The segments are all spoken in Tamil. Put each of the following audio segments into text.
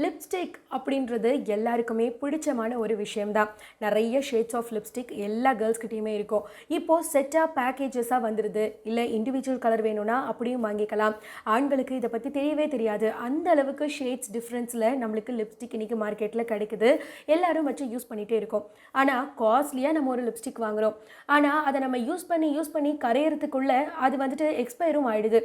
லிப்ஸ்டிக் அப்படின்றது எல்லாருக்குமே பிடிச்சமான ஒரு விஷயம்தான். நிறைய ஷேட்ஸ் ஆஃப் லிப்ஸ்டிக் எல்லா கேர்ள்ஸ்கிட்டையுமே இருக்கும். இப்போது செட்டாக பேக்கேஜஸாக வந்துடுது. இல்லை இண்டிவிஜுவல் கலர் வேணும்னா அப்படியும் வாங்கிக்கலாம். ஆண்களுக்கு இதை பற்றி தெரியவே தெரியாது. அந்த அளவுக்கு ஷேட்ஸ் டிஃப்ரென்ஸில் நம்மளுக்கு லிப்ஸ்டிக் இன்றைக்கி மார்க்கெட்டில் கிடைக்குது. எல்லாரும் வச்சு யூஸ் பண்ணிகிட்டே இருக்கோம். ஆனால் காஸ்ட்லியாக நம்ம ஒரு லிப்ஸ்டிக் வாங்குகிறோம். ஆனால் அதை நம்ம யூஸ் பண்ணி கரையிறதுக்குள்ளே அது வந்துட்டு எக்ஸ்பயரும் ஆகிடுது.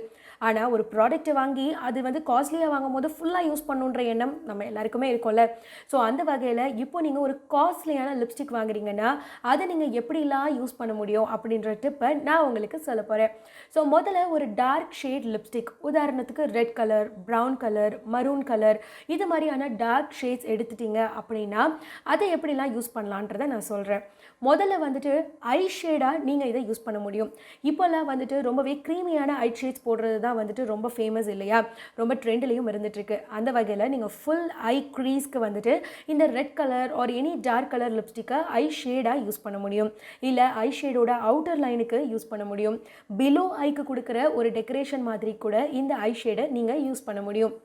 ஆனால் ஒரு ப்ராடக்ட்டை வாங்கி அது வந்து காஸ்ட்லியாக வாங்கும் போது ஃபுல்லாக யூஸ் பண்ணுன்ற எண்ணம் நம்ம எல்லாருக்குமே இருக்கும்ல. ஸோ அந்த வகையில் இப்போ நீங்கள் ஒரு காஸ்ட்லியான லிப்ஸ்டிக் வாங்குறீங்கன்னா அதை நீங்கள் எப்படிலாம் யூஸ் பண்ண முடியும் அப்படின்ற டிப்பை நான் உங்களுக்கு சொல்ல போகிறேன். ஸோ முதல்ல ஒரு டார்க் ஷேட் லிப்ஸ்டிக், உதாரணத்துக்கு red colour, brown colour, maroon colour, இது மாதிரியான டார்க் ஷேட்ஸ் எடுத்துட்டீங்க அப்படின்னா அதை எப்படிலாம் யூஸ் பண்ணலான்றதை நான் சொல்கிறேன். முதல்ல வந்துட்டு ஐ ஷேடாக நீங்கள் இதை யூஸ் பண்ண முடியும். இப்போல்லாம் வந்துட்டு ரொம்பவே க்ரீமியான ஐ ஷேட்ஸ் போடுறது தான் வந்துட்டு ரொம்ப ஃபேமஸ் இல்லையா, ரொம்ப ட்ரெண்ட்லேயும் இருந்துகிட்ருக்கு. அந்த வகையில் நீங்கள் ஃபுல் ஐ க்ரீஸ்க்கு வந்துட்டு இந்த red colour or any dark colour லிப்ஸ்டிக்கை ஐ ஷேடாக யூஸ் பண்ண முடியும். இல்லை ஐ ஷேடோட அவுட்டர் லைனுக்கு யூஸ் பண்ண முடியும். பிலோ ஐக்கு கொடுக்குற ஒரு டெக்கரேஷன் மாதிரி கூட இந்த ஐ ஷேடை நீங்கள் யூஸ் பண்ண முடியும்.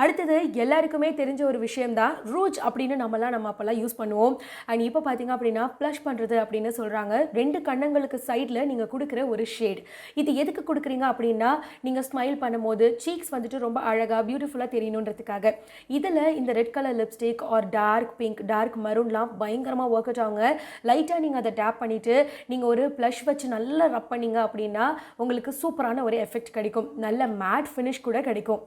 அடுத்தது எல்லாருக்குமே தெரிஞ்ச ஒரு விஷயம்தான் ரூஜ் அப்படின்னு நம்ம அப்போல்லாம் யூஸ் பண்ணுவோம். அண்ட் இப்போ பார்த்தீங்க அப்படின்னா ப்ளஷ் பண்ணுறது அப்படின்னு சொல்கிறாங்க. 2 கன்னங்களுக்கு சைடில் நீங்கள் கொடுக்குற ஒரு ஷேட். இது எதுக்கு கொடுக்குறீங்க அப்படின்னா நீங்கள் ஸ்மைல் பண்ணும்போது சீக்ஸ் வந்துட்டு ரொம்ப அழகாக பியூட்டிஃபுல்லாக தெரியணுன்றதுக்காக. இதில் இந்த red colour lipstick or dark pink, dark மரூன்லாம் பயங்கரமாக ஒர்க் அவுட் ஆகுங்க. லைட்டாக நீங்கள் அதை டேப் பண்ணிவிட்டு நீங்கள் ஒரு ப்ளஷ் வச்சு நல்லா ரப் பண்ணிங்க அப்படின்னா உங்களுக்கு சூப்பரான ஒரு எஃபெக்ட் கிடைக்கும். நல்ல மேட் ஃபினிஷ் கூட கிடைக்கும்.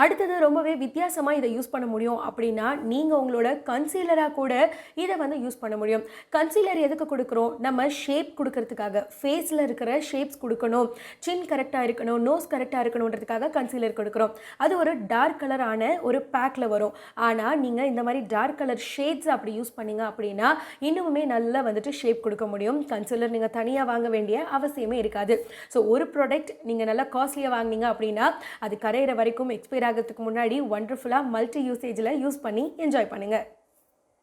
அடுத்தது ரொம்பவே வித்தியாசமாக இதை யூஸ் பண்ண முடியும் அப்படின்னா நீங்கள் உங்களோட கன்சீலராக கூட இதை வந்து யூஸ் பண்ண முடியும். கன்சீலர் எதுக்கு கொடுக்குறோம்? நம்ம ஷேப் கொடுக்கறதுக்காக, ஃபேஸில் இருக்கிற ஷேப்ஸ் கொடுக்கணும், சின் கரெக்டாக இருக்கணும், நோஸ் கரெக்டாக இருக்கணுன்றதுக்காக கன்சீலர் கொடுக்குறோம். அது ஒரு டார்க் கலரான ஒரு பேக்கில் வரும். ஆனால் நீங்கள் இந்த மாதிரி டார்க் கலர் ஷேட்ஸ் அப்படி யூஸ் பண்ணிங்க அப்படின்னா இன்னுமே நல்லா வந்துட்டு ஷேப் கொடுக்க முடியும். கன்சீலர் நீங்கள் தனியாக வாங்க வேண்டிய அவசியமே இருக்காது. ஸோ ஒரு ப்ராடக்ட் நீங்கள் நல்லா காஸ்ட்லியாக வாங்கினீங்க அப்படின்னா அது கரையிற வரைக்கும் எக்ஸ்பைர் ஆகிறதுக்கு முன்னாடி ஒண்டர்ஃபுல்லாக மல்டி யூசேஜில் யூஸ் பண்ணி என்ஜாய் பண்ணுங்கள்.